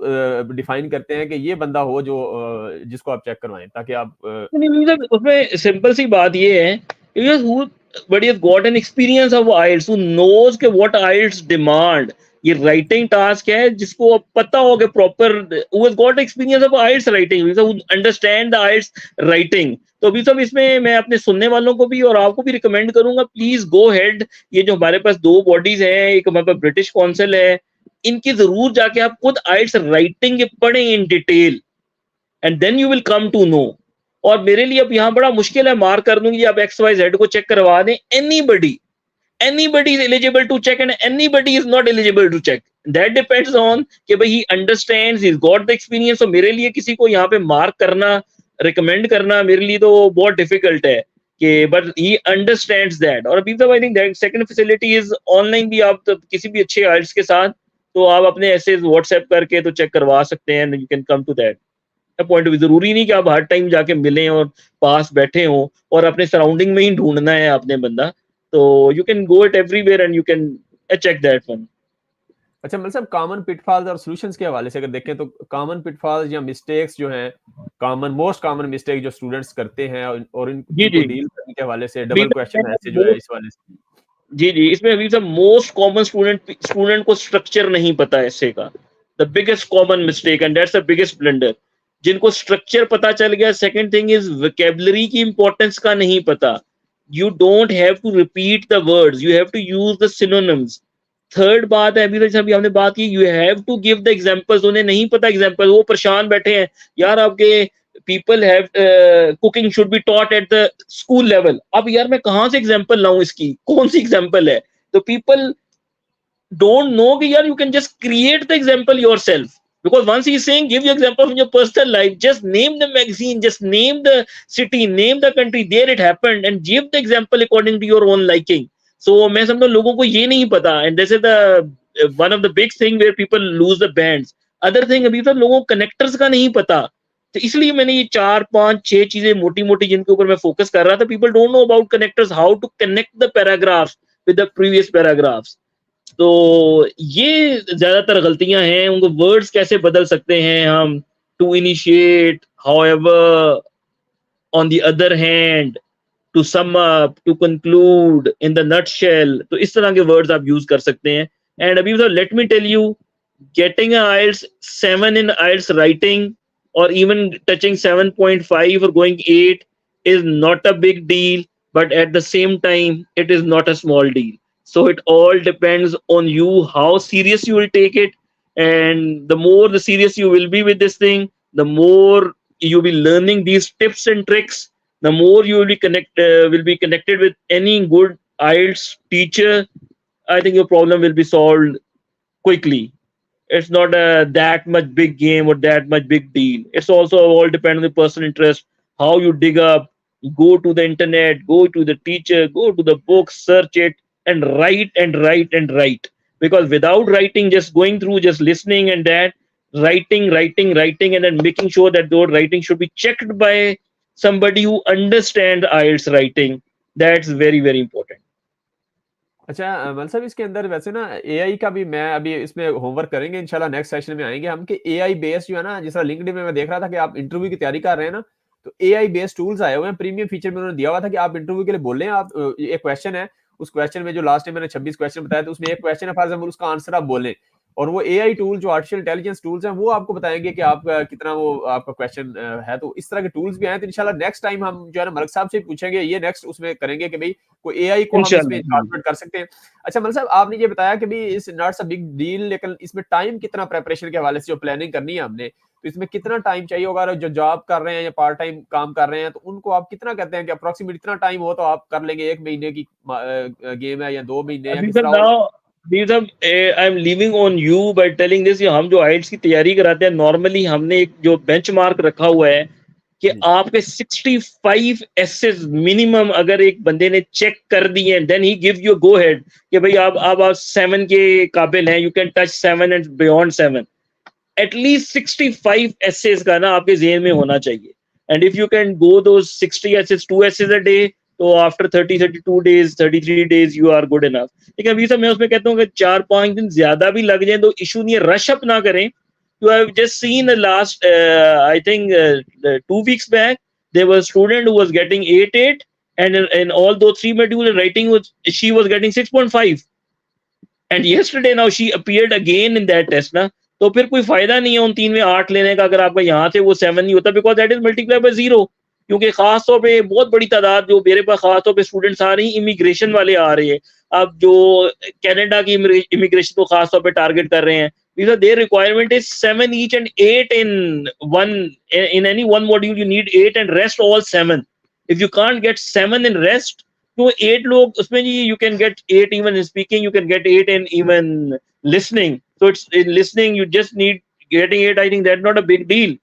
डिफाइन करते हैं कि ये बंदा हो जो जिसको आप चेक करवाएँ ताकि आप नहीं, मतलब उसमें सिंपल सी बात ये है because who but he has got an experience of IELTS, who knows कि what IELTS demand, ये राइटिंग टास्क है जिसको अब पता हो कि proper who has got experience of IELTS writing, who understand the IELTS writing। तो अभी सब इसमें मैं अपने सुनने वालों को भी और आपको भी रिकमेंड करूंगा, प्लीज गो हेड। ये जो हमारे पास 2 बॉडीज हैं, एक हमारे पास ब्रिटिश काउंसिल है, इनकी जरूर जाके आप खुद IELTS राइटिंग पढ़ें in detail, and then you will come to know. और मेरे लिए अब यहाँ बड़ा मुश्किल है, मार्क कर दूंगी आप XYZ को चेक करवा दें, anybody is eligible to check and anybody is not eligible to check, that depends on कि भाई he understands, he's got the experience। तो मेरे लिए किसी को यहाँ पे मार्क करना, रिकमेंड करना मेरे लिए तो बहुत डिफिकल्ट है कि बट ही अंडरस्टैंड्स दैट। और अभी तक I think that second facility is online भी, आप तो किसी भी अच्छे आर्ट्स के साथ तो आप अपने ऐसे व्हाट्सएप करके तो चेक करवा सकते हैं, you can come to that point of view. जरूरी नहीं कि आप हर टाइम जाके मिलें और पास बैठे हो, और अपने सराउंडिंग में ही ढूंढना है आपने बंदा, तो you can go it everywhere and you can check that one. अच्छा मतलब साहब कॉमन पिटफॉल्स और सॉल्यूशंस के हवाले से अगर देखें तो कॉमन पिटफॉल्स या मिस्टेक्स जो हैं, मोस्ट कॉमन मिस्टेक जो स्टूडेंट्स करते हैं और इनको डील करने के हवाले से डबल क्वेश्चन है ऐसे जो है इस वाले से। जी इसमें अभी सब मोस्ट कॉमन स्टूडेंट को स्ट्रक्चर नहीं पता है ऐसे का, the biggest common mistake and that's the biggest blunder. जिनको स्ट्रक्चर पता चल गया, सेकंड थिंग इज वोकैबुलरी की इंपॉर्टेंस का नहीं पता, you don't have to repeat the words, you have to use the synonyms. Third बात है अभी हमने बात की, you have to give the examples. उन्हें नहीं पता एग्जांपल, वो परेशान बैठे हैं यार आपके people have cooking should be taught at the school level. अब यार मैं कहां से एग्जांपल लाऊं, इसकी कौन सी एग्जांपल है? तो पीपल don't know कि यार you can just create the example yourself, because once he's saying give your example from your personal life, just name the magazine, just name the city, name the country there it happened and give the example according to your own liking। so मैं समझता हूँ लोगों को ये नहीं पता, and this is the one of the big thing where people lose the bands। other thing अभी तो लोगों को कनेक्टर्स का नहीं पता, तो इसलिए मैंने ये 4 5 6 चीजें मोटी मोटी जिनके ऊपर मैं फोकस कर रहा था। People don't know about connectors, how to connect the paragraphs with the previous paragraphs. तो ये ज्यादातर गलतियां हैं, उनको वर्ड्स कैसे बदल सकते हैं हम, to initiate, however, on the other hand, to sum up, to conclude, in the nutshell, तो इस तरह के वर्ड्स आप यूज कर सकते हैं। एंड अभी let me tell you, getting a IELTS 7 in IELTS writing or even touching 7.5 or going 8 is not a big deal, but at the same time it is not a small deal। so it all depends on you how serious you will take it, and the more the serious you will be with this thing, the more you will be learning these tips and tricks, the more you will be connected with any good IELTS teacher, I think your problem will be solved quickly। it's not that much big game or that much big deal। it's also all depend on the personal interest, how you dig up, go to the internet, go to the teacher, go to the book, search it and write and write and write, because without writing, just going through, just listening and that, writing and then making sure that those writing should be checked by somebody who understands IELTS writing, that's very very important। अच्छा मतलब साहब इसके अंदर वैसे ना AI का भी मैं अभी इसमें होमवर्क करेंगे इंशाल्लाह नेक्स्ट सेशन में आएँगे हम कि एआई बेस्ड जो है ना, जिस तरह लिंक्डइन में मैं देख रहा था कि आप इंटरव्यू की तैयारी कर रहे हैं ना, तो एआई बेस्ड टूल्स आए हुए हैं, प्रीमियम फीचर में उन्होंने दिया हुआ था कि आप इंटरव्यू के लिए बोल रहे हैं, आप एक क्वेश्चन है, उस क्वेश्चन में जो लास्ट टाइम मैंने 26 क्वेश्चन बताया था, उसमें एक क्वेश्चन है फॉर एग्जांपल उसका आंसर आप बोलें और वो एआई टूल जो आर्टिफिशियल इंटेलिजेंस टूल्स हैं, वो आपको बताएँगे कि आप कितना वो आपका क्वेश्चन है। तो इस तरह के टूल्स भी आए हैं, तो इंशाल्लाह नेक्स्ट टाइम हम जो है ना मलिक साहब से पूछेंगे, ये नेक्स्ट उसमें करेंगे कि भई कोई एआई को हम इसमें इंशाल्लाह। इनकॉर्पोरेट कर सकते हैं। अच्छा मतलब साहब आपने ये बताया कि भई it's not a big deal, लेकिन इसमें टाइम कितना प्रिपरेशन के हवाले से जो प्लानिंग करनी है हमने, तो इसमें कितना टाइम चाहिए होगा? और जो जॉब कर रहे हैं या पार्ट टाइम काम कर रहे हैं, तो उनको आप कितना कहते हैं कि अप्रॉक्सिमेट इतना टाइम हो तो आप कर लेंगे, 1 महीने की गेम है या 2 महीने या अभी किस सर तरह और? Now these are I am leaving on you by telling this, हम जो आइल्स की तैयारी कराते हैं नॉर्मली हमने एक जो बेंचमार्क रखा हुआ है कि जी, आपके 65 एसेस मिनिमम अगर एक बंदे ने चेक कर दिए then he give you go ahead कि भाई आप 7 के काबिल हैं, you can touch 7 and beyond 7। At least 65 essays का ना आपके जेहन में होना चाहिए, and if you can go दो 60 एसेस 2 एसेस अ डे, तो after 30-32 days 33 days you are good enough. लेकिन अभी सब मैं उसमें कहता हूँ कि 4-5 दिन ज्यादा भी लग जाए तो इशू नहीं है, रश अप ना करें। You have just seen the last, I think, 2 weeks back, there was a student who was getting 8.8, and in all those 3 modules, writing was she was getting 6.5. And yesterday now she appeared again in that test ना, तो फिर कोई फायदा नहीं है उन 3 में 8 लेने का अगर आपका यहाँ से वो 7 नहीं होता, because that is multiply by 0। क्योंकि खास तौर पे बहुत बड़ी तादाद जो मेरे पास खास तौर पे स्टूडेंट्स आ रही हैं, इमिग्रेशन वाले आ रहे हैं। अब जो कनाडा की इमिग्रेशन को खास तौर पे टारगेट कर रहे हैं, because their requirement is 7 each and 8 in one, in any one module you need 8 and rest all 7। if you can't get 7 in rest, तो 8 लोग उसमें जी, you can get 8 even in speaking, you can get 8 in even listening, so it's in listening you just need getting 8, I think that's not a big deal।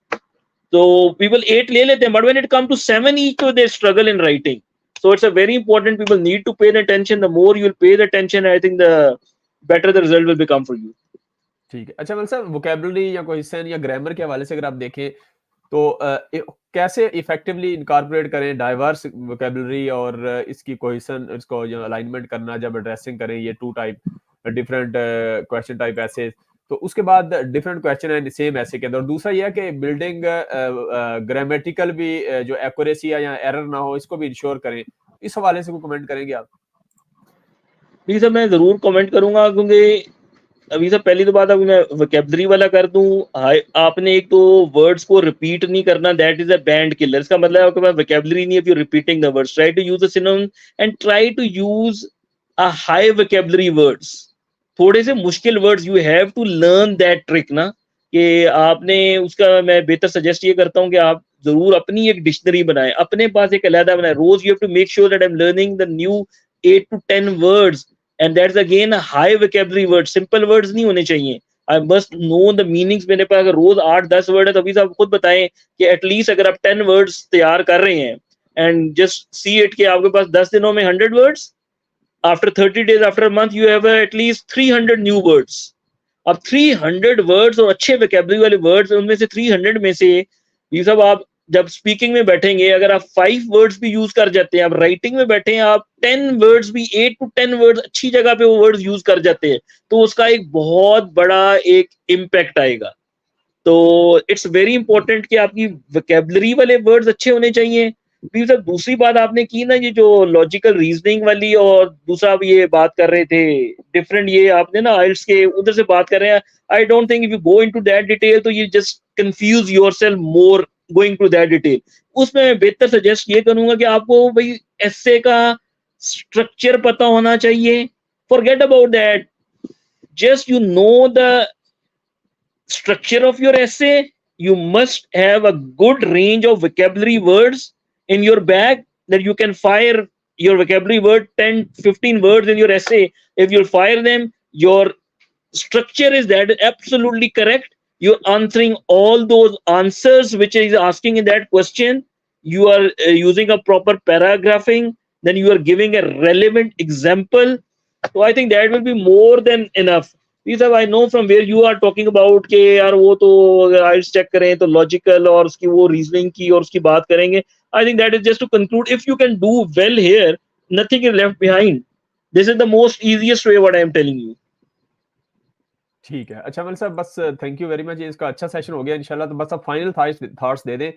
so people 8 ले लेते हैं, but when it comes to 7 each, so they struggle in writing। so it's a very important, people need to pay the attention, the more you'll pay the attention, I think the better the result will become for you। ठीक है। अच्छा मतलब साहब vocabulary या cohesion या grammar के हवाले से अगर आप देखें तो कैसे इफेक्टिवली इनकॉर्पोरेट करें डाइवर्स वोकैब्युलरी और इसकी कोहेसन, इसको जो अलाइनमेंट करना जब एड्रेसिंग करें ये 2 टाइप डिफरेंट क्वेश्चन टाइप ऐसे, तो उसके बाद डिफरेंट क्वेश्चन है सेम ऐसे के अंदर। और दूसरा ये है कि बिल्डिंग ग्रामेटिकल भी जो एक्यूरेसी है या एरर ना हो, इसको भी इंश्योर करें। इस हवाले से कोई कमेंट करेंगे आप? जी सर, मैं जरूर कमेंट करूंगा, क्योंकि अभी सर पहली तो बात अभी मैं वोकैब्युलरी वाला कर दूं। आपने एक तो वर्ड्स को रिपीट नहीं करना, that is a band killer. इसका मतलब आपके पास वोकैब्युलरी नहीं है, if you repeating the words, try to use the synonym and try to use a high vocabulary words. थोड़े से मुश्किल words you have to learn that trick ना, कि आपने उसका मैं बेहतर सजेस्ट ये करता हूँ कि आप जरूर अपनी एक डिक्शनरी बनाएं, अपने पास एक अलहदा बनाएं। रोज you have to make sure that I am learning the new 8 to 10 words, and that's again high vocabulary word, simple words नहीं होने चाहिए। I must know the meanings. मेरे पास अगर रोज 8-10 वर्ड है, तो अभी आप खुद बताएं कि एटलीस्ट अगर आप 10 वर्ड्स तैयार कर रहे हैं, एंड जस्ट सी इट कि आपके पास 10 दिनों में 100 words, after 30 days, after a month, you have at least 300 new words। अब 300 वर्ड्स और अच्छे वोकैब्युलरी वाले वर्ड्स, उनमें से 300 में से ये सब आप जब स्पीकिंग में बैठेंगे, अगर आप 5 वर्ड्स भी यूज कर जाते हैं, आप राइटिंग में बैठे हैं, आप 10 वर्ड्स भी, 8 to 10 वर्ड्स अच्छी जगह पे वो वर्ड्स यूज कर जाते हैं, तो उसका एक बहुत बड़ा एक इम्पैक्ट आएगा। तो इट्स वेरी इंपॉर्टेंट कि आपकी वोकैब्युलरी वाले वर्ड्स अच्छे होने चाहिए। फिर सर दूसरी बात आपने की ना, ये जो लॉजिकल रीजनिंग वाली, और दूसरा आप ये बात कर रहे थे डिफरेंट, ये आपने ना आइल्स के उधर से बात कर रहे हैं। I don't think if you go into that detail, तो you just confuse yourself more going to that detail. उसमें मैं बेहतर सजेस्ट ये करूंगा कि आपको भाई एस्से का स्ट्रक्चर पता होना चाहिए। Forget about that, just you know the structure of your essay, you must have a good range of vocabulary words in your bag, that you can fire your vocabulary word 10-15 words in your essay. If you fire them, your structure is that absolutely correct, you're answering all those answers which is asking in that question, you are using a proper paragraphing, then you are giving a relevant example, so I think that will be more than enough। these are I know from where you are talking about कि यार वो तो अगर आइल्स check करें तो logical और उसकी वो रीजनिंग की और उसकी बात करेंगे। I think that is just to conclude, if you can do well here, nothing is left behind। This is the most easiest way what I am telling you. ठीक है। अच्छा मलिक साहब, बस थैंक यू वेरी मच, ये इसका अच्छा session हो गया इंशाल्लाह। तो बस आप फाइनल थॉट्स दे दें,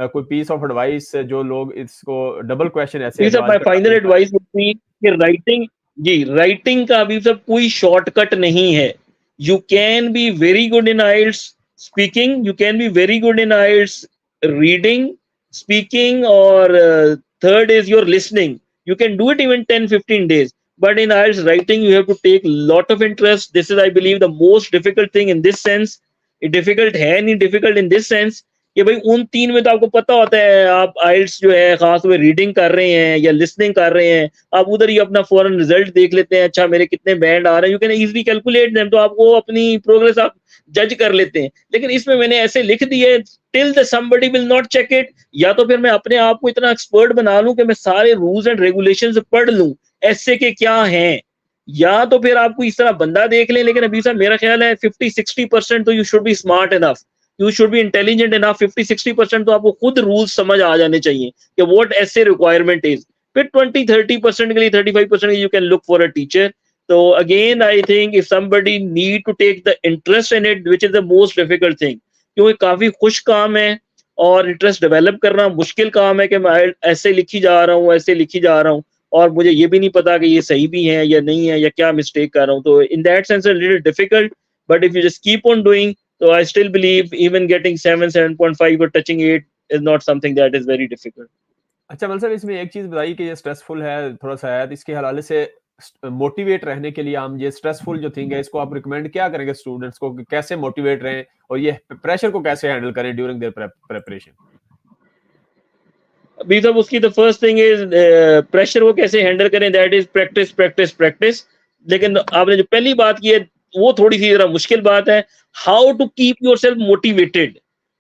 कोई पीस ऑफ एडवाइस जो लोग इसको डबल क्वेश्चन ऐसे है These जो are my आजकल final काफी advice would be कि राइटिंग का अभी सब कोई शॉर्टकट नहीं है। You can be very good in IELTS speaking, you can be very good in IELTS reading, speaking, और third is your listening. You can do it even 10-15 days, but in IELTS writing you have to take lot of interest. This is, I believe, the most difficult thing in this sense. It difficult है नहीं, difficult in this sense कि भाई उन तीन में तो आपको पता होता है, आप आइल्स जो है खास में रीडिंग कर रहे हैं या लिसनिंग कर रहे हैं, आप उधर ही अपना फौरन रिजल्ट देख लेते हैं, अच्छा मेरे कितने बैंड आ रहे हैं, you can easily calculate them, तो आपको अपनी प्रोग्रेस आप जज कर लेते हैं। लेकिन इसमें मैंने ऐसे लिख दिए till the somebody will not check it, या तो फिर मैं अपने आप को इतना एक्सपर्ट बना लूं कि मैं सारे रूल्स एंड रेगुलेशंस पढ़ लूं ऐसे के क्या हैं, या तो फिर आपको इस तरह बंदा देख लें। लेकिन अभी सर मेरा ख्याल है 50-60% तो you should be smart enough, you should be intelligent enough. 50-60% तो आपको खुद रूल्स समझ आ जाने चाहिए कि व्हाट ऐसे रिक्वायरमेंट इज। फिर 20-30% के लिए, 35% you can look for a teacher. तो again I think if somebody need to take the interest in it, which is the most difficult thing, क्योंकि काफी खुश काम है और इंटरेस्ट डेवलप करना मुश्किल काम है कि मैं ऐसे लिखी जा रहा हूँ, ऐसे लिखी जा रहा हूँ, और मुझे ये भी नहीं पता कि ये सही भी है या नहीं है, या क्या मिस्टेक कर रहा हूँ। तो in that sense little difficult, but if you just keep on doing, so I still believe even getting 7.5 or touching 8 is not something that is very difficult. अच्छा मलिक साहब, इसमें एक चीज़ बताइए कि ये स्ट्रेसफुल है थोड़ा-सा है, तो इसके हवाले से मोटिवेट रहने के लिए हम ये स्ट्रेसफुल जो थिंग है, इसको आप रिकमेंड क्या करेंगे स्टूडेंट्स को कि कैसे मोटिवेट रहें और ये प्रेशर को कैसे हैंडल करें ड्यूरिंग देयर प्रिपरेशन? अभी सब उसकी the first thing is pressure को कैसे हैंडल करें, that is practice practice practice. लेकिन आपने जो पहली बात की है वो थोड़ी सी जरा मुश्किल बात है, how to keep yourself motivated,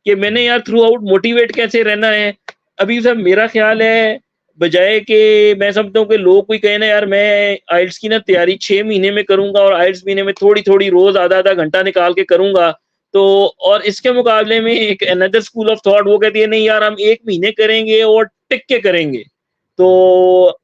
कि मैंने यार थ्रू आउट मोटिवेट कैसे रहना है। अभी सब मेरा ख्याल है बजाय कि मैं समझता हूँ कि लोग कोई कहे ना यार मैं आइल्स की ना तैयारी 6 महीने में करूंगा और आइल्स महीने में थोड़ी थोड़ी रोज आधा आधा घंटा निकाल के करूंगा, तो और इसके मुकाबले में एक अनदर स्कूल ऑफ थॉट वो कहती है नहीं यार हम 1 महीने करेंगे और टिक के करेंगे। तो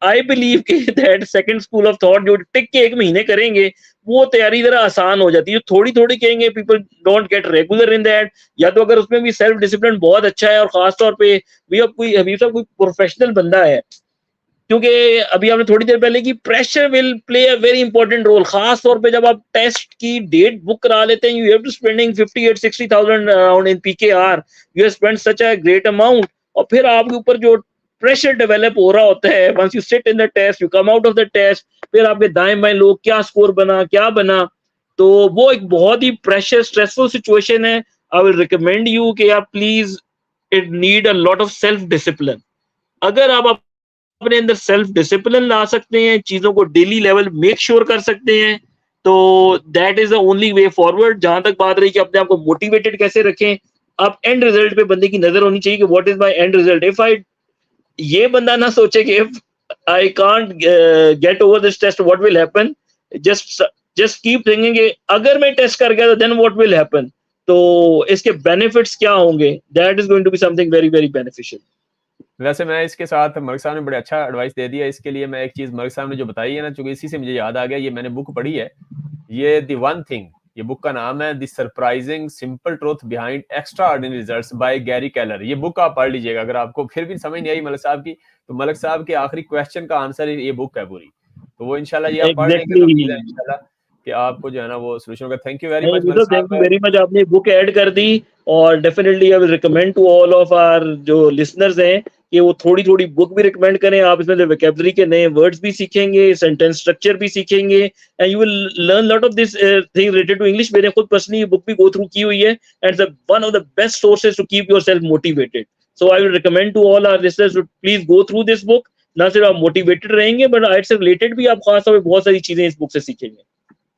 आई बिलीव कि that second school of thought जो टिक के 1 महीने करेंगे वो तैयारी जरा आसान हो जाती है। जो थोड़ी थोड़ी कहेंगे people don't get regular in that, या तो अगर उसमें भी सेल्फ डिसिप्लिन बहुत अच्छा है और खास तौर पे भी अब कोई अभी सब कोई प्रोफेशनल बंदा है, क्योंकि अभी आपने थोड़ी देर पहले की pressure will play a very important role, खास तौर पे जब आप टेस्ट की डेट बुक करा लेते हैं, you have to spending 58-60,000 around in PKR, you have spend such a great amount, और फिर आपके ऊपर जो प्रेशर डेवलप हो रहा होता है once you sit in the test, you come out of the test, फिर आपके दाएं बाएं लोग क्या स्कोर बना क्या बना, तो वो एक बहुत ही प्रेशर स्ट्रेसफुल सिचुएशन है। आई विल रिकमेंड यू कि आप please, it need a lot of self discipline. अगर आप अपने अंदर सेल्फ डिसिप्लिन ला सकते हैं, चीजों को डेली लेवल मेक श्योर कर सकते हैं, तो that is the only way forward. जहां तक बात रही कि अपने आप को मोटिवेटेड कैसे रखें, आप एंड रिजल्ट पे बंदे की नजर होनी चाहिए कि what is my end result. If I, ये बंदा ना सोचे कि if I can't get over this test what will happen, just just keep thinking अगर मैं टेस्ट कर गया तो देन व्हाट विल हैपन, तो इसके बेनिफिट्स क्या होंगे, that is going to be something very very beneficial. वैसे मैं इसके साथ मलिक साहब ने बड़े अच्छा एडवाइस दे दिया। इसके लिए मैं एक चीज़ मलिक साहब ने जो बताई है ना, चूँकि इसी से मुझे याद आ गया, ये मैंने बुक पढ़ी है, ये द वन थिंग, ये बुक का नाम है the surprising simple truth behind extra ordinary results bye Gary Keller. ये बुक आप पढ़ लीजिएगा। अगर आपको फिर भी समझ नहीं आई मलिक साहब की, तो मलिक साहब के आखिरी क्वेश्चन का आंसर ये बुक है पूरी। तो वो इंशाल्लाह ये आप पढ़ लेंगे तो उम्मीद है एग्जैक्टली। इंशाल्लाह कि आपको जो है ना वो सॉल्यूशन होगा। थैंक यू वेरी नहीं मच मलिक थैंक यू साहब। वेरी मच, आपने बुक ऐड कर दी, और definitely I will recommend to all of our जो लिसनर्स हैं कि वो थोड़ी थोड़ी बुक भी रिकमेंड करें। आप इसमें वोकैबुलरी के नए वर्ड्स भी सीखेंगे, सेंटेंस स्ट्रक्चर भी सीखेंगे, and you will learn lot of this thing related to English. मैंने खुद पर्सनली ये बुक भी गो थ्रू की हुई है, and one of the best sources to keep yourself motivated. So I will recommend to all our listeners to please go through this book. ना सिर्फ आप मोटिवेटेड रहेंगे बट आइट से रिलेटेड भी आप खास तौर पर बहुत सारी चीजें इस बुक से सीखेंगे।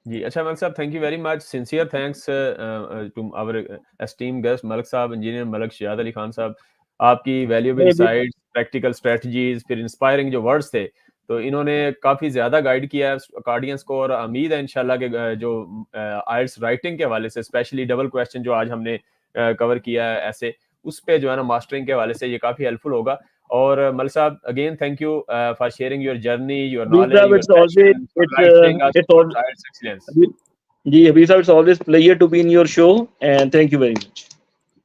जी, अच्छा मलिक साहब, thank you very much. Sincere thanks to our esteemed guest Malik साहब, इंजीनियर मलिक शुजात अली खान साहब। आपकी वैल्यूएबल इनसाइट्स, प्रैक्टिकल स्ट्रेटजीज, फिर इंस्पायरिंग जो वर्ड्स थे, तो इन्होंने काफ़ी ज़्यादा गाइड किया है ऑडियंस को, और उम्मीद है इंशाल्लाह कि जो आइल्स राइटिंग के हवाले से स्पेशली डबल क्वेश्चन जो आज हमने कवर किया है ऐसे, उस पे जो है ना मास्टरिंग के हवाले से ये काफ़ी हेल्पफुल होगा। और मल साहब, again thank you for sharing your journey, your Habib knowledge, sahab, your it's always passion, for guiding us it's all towards IELTS excellence. Ji, Habib sahab, it's always pleasure to be in your show, and thank you very much.